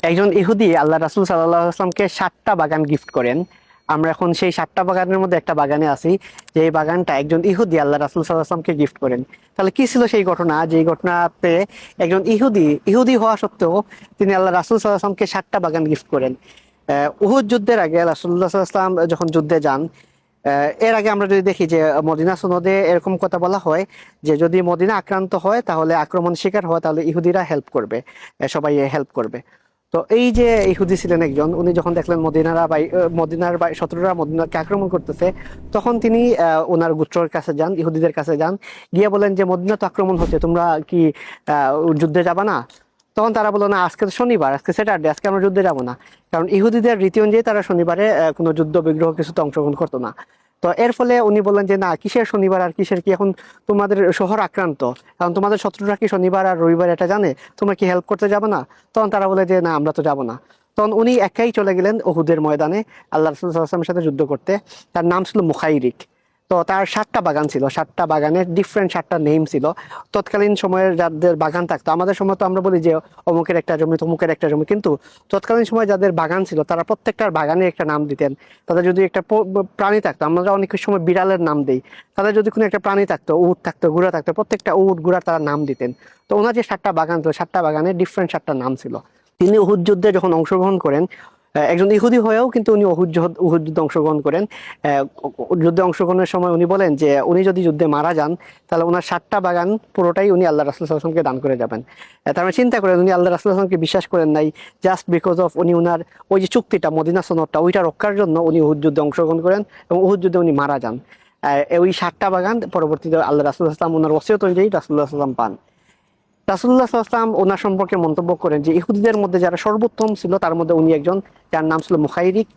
একজন ইহুদি আল্লাহ রাসূল সাল্লাল্লাহু আলাইহি ওয়াসাল্লামকে 7টা বাগান গিফট করেন। আমরা এখন সেই 7টা বাগানের মধ্যে একটা বাগানে আছি, যে এই বাগানটা একজন ইহুদি আল্লাহ রাসূল সাল্লাল্লাহু আলাইহি ওয়াসাল্লামকে গিফট করেন। তাহলে কি ছিল সেই ঘটনা, যে ঘটনাতে একজন ইহুদি হওয়া সত্ত্বেও তিনি আল্লাহ রাসূল সাল্লাল্লাহু আলাইহি ওয়াসাল্লামকে 7টা বাগান গিফট করেন? উহুদ যুদ্ধের আগে রাসূলুল্লাহ সাল্লাল্লাহু আলাইহি ওয়াসাল্লাম যখন যুদ্ধে যান, এর আগে আমরা যদি দেখি যে মদিনা সনদে এরকম কথা বলা হয় যে যদি মদিনা আক্রান্ত হয়, তাহলে আক্রমণ শিকার হয়, তাহলে ইহুদিরা হেল্প করবে, সবাই হেল্প করবে। তো এই যে ইহুদি ছিলেন একজন, উনি যখন দেখলেন মদিনার শত্রুরা মদিনাকে আক্রমণ করতেছে, তখন তিনি ওনার গোত্রের কাছে যান, ইহুদিদের কাছে যান, গিয়ে বলেন যে মদিনা তো আক্রমণ হচ্ছে, তোমরা কি যুদ্ধে যাবা না? তখন তারা বললো, না আজকে তো শনিবার, আজকে স্যাটারডে, আজকে আমরা যুদ্ধে যাবো না। কারণ ইহুদিদের রীতি অনুযায়ী তারা শনিবারে কোনো যুদ্ধ বিগ্রহ কিছুতে অংশগ্রহণ করতো না। তো এর ফলে উনি বললেন যে না, কিসের শনিবার আর কিসের কি, এখন তোমাদের শহর আক্রান্ত, কারণ তোমাদের শত্রুরা কি শনিবার আর রবিবার এটা জানে? তোমরা কি হেল্প করতে যাবে না? তখন তারা বলে যে না, আমরা তো যাব না। তখন উনি একাই চলে গেলেন উহুদের ময়দানে আল্লাহ রাসূল সাল্লাল্লাহু আলাইহি ওয়াসাল্লামের সাথে যুদ্ধ করতে। তার নাম ছিল মুখাইরিক। তো তার 7টা বাগান ছিল, 7টা বাগানের ডিফারেন্ট 7টা নেম ছিল। তৎকালীন সময়ের যাদের বাগান থাকতো, আমাদের সময় তো আমরা বলি যে অমুকের একটা জমি, তমুকের একটা জমি, কিন্তু তৎকালীন সময় যাদের বাগান ছিল তারা প্রত্যেকটার বাগানে একটা নাম দিতেন। তাদের যদি একটা প্রাণী থাকতো, আমরা অনেক সময় বিড়ালের নাম দেই, তাদের যদি কোনো একটা প্রাণী থাকতো, উট থাকতো, ঘোড়া থাকতো, প্রত্যেকটা উট ঘোড়ার তারা নাম দিতেন। তো ওনার যে 7টা বাগান ছিল, 7টা বাগানের ডিফারেন্ট 7টা নাম ছিল। তিনি উহুদ যুদ্ধে যখন অংশগ্রহণ করেন, একজন ইহুদি হয়েও কিন্তু উনি উহুদ যুদ্ধে অংশগ্রহণ করেন। যুদ্ধে অংশগ্রহণের সময় উনি বলেন যে উনি যদি যুদ্ধে মারা যান, তাহলে ওনার 7টা বাগান পুরোটাই উনি আল্লাহ রাসূল সাল্লাল্লাহু আলাইহি ওয়াসাল্লামকে দান করে যাবেন। তার মানে চিন্তা করেন, উনি আল্লাহ রাসূল সাল্লাল্লাহু আলাইহি ওয়াসাল্লামকে বিশ্বাস করেন নাই, জাস্ট বিকজ অফ উনি উনার ওই যে চুক্তিটা, মদিনা সনদটা, ওইটা রক্ষার জন্য উনি উহুদ যুদ্ধে অংশগ্রহণ করেন এবং উহুদ যুদ্ধে উনি মারা যান। ওই 7টা বাগান পরবর্তীতে আল্লাহ রাসূল সাল্লাল্লাহু আলাইহি ওয়াসাল্লাম ওনার ওসিয়ত অনুযায়ী রাসূলুল্লাহ সাল্লাল্লাহু আলাইহি ওয়াসাল্লাম পান। রাসূলুল্লাহ সাল্লাল্লাহু আলাইহি ওয়াসাল্লাম ওনার সম্পর্কে মন্তব্য করেন যে ইহুদিদের মধ্যে যারা সর্বোত্তম ছিল তার মধ্যে উনি একজন, যার নাম ছিল মুখাইরিক।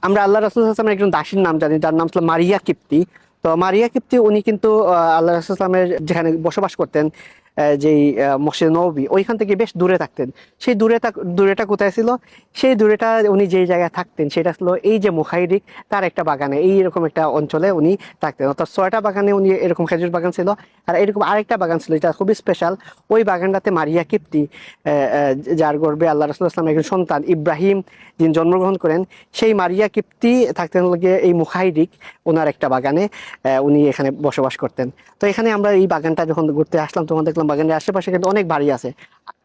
আমরা আল্লাহ রাসূল সাল্লাল্লাহু আলাইহি ওয়াসাল্লামের একজন দাসীর নাম জানি, যার নাম ছিল মারিয়া কিপ্তি। তো মারিয়া কিপ্তি উনি কিন্তু আল্লাহ রাসূল সাল্লাল্লাহু আলাইহি ওয়াসাল্লামের যেখানে বসবাস করতেন, যেই মসজিদ নববী, ওইখান থেকে বেশ দূরে থাকতেন। সেই দূরেটা কোথায় ছিল? সেই দূরেটা উনি যেই জায়গায় থাকতেন সেটা ছিল এই যে মুখাইরিক, তার একটা বাগানে, এইরকম একটা অঞ্চলে উনি থাকতেন। অর্থাৎ 6টা বাগানে উনি, এরকম খেজুর বাগান ছিল, আর এরকম আরেকটা বাগান ছিল যেটা খুবই স্পেশাল। ওই বাগানটাতে মারিয়া কিপ্তি, যার গর্ভে আল্লাহ রাসূলুল্লাহ সাল্লাল্লাহু আলাইহি ওয়াসাল্লামের একজন সন্তান ইব্রাহিম যিনি জন্মগ্রহণ করেন, সেই মারিয়া কিপ্তি থাকতেন গিয়ে এই মুখাইরিক ওনার একটা বাগানে। উনি এখানে বসবাস করতেন। তো এখানে আমরা এই বাগানটা যখন ঘুরতে আসলাম, তখন দেখলাম বাগানের আশেপাশে কিন্তু অনেক বাড়ি আছে।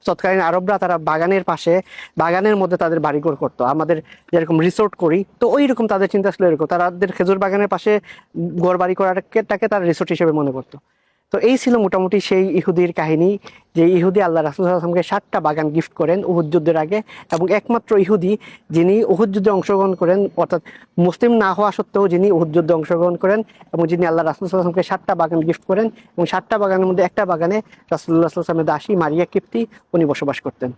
তৎকালীন আরবরা তারা বাগানের পাশে, বাগানের মধ্যে তাদের বাড়িঘর করতো, আমাদের যেরকম রিসোর্ট করি, তো ওই রকম তাদের চিন্তা ছিল এরকম, তাদের খেজুর বাগানের পাশে ঘর বাড়ি করাটাকে তারা রিসোর্ট হিসেবে মনে করতো। তো এই ছিল মোটামুটি সেই ইহুদির কাহিনী, যে ইহুদি আল্লাহ রাসূল সাল্লাল্লাহু আলাইহি ওয়াসাল্লামকে 7টা বাগান গিফট করেন উহুদ যুদ্ধের আগে, এবং একমাত্র ইহুদি যিনি উহুদ যুদ্ধে অংশগ্রহণ করেন, অর্থাৎ মুসলিম না হওয়া সত্ত্বেও যিনি উহুদ যুদ্ধে অংশগ্রহণ করেন, এবং যিনি আল্লাহ রাসূল সাল্লাল্লাহু আলাইহি ওয়াসাল্লামকে 7টা বাগান গিফট করেন, এবং 7টা বাগানের মধ্যে একটা বাগানে রাসূলুল্লাহ সাল্লাল্লাহু আলাইহি ওয়াসাল্লামের দাসী মারিয়া কিপ্তি উনি বসবাস করতেন।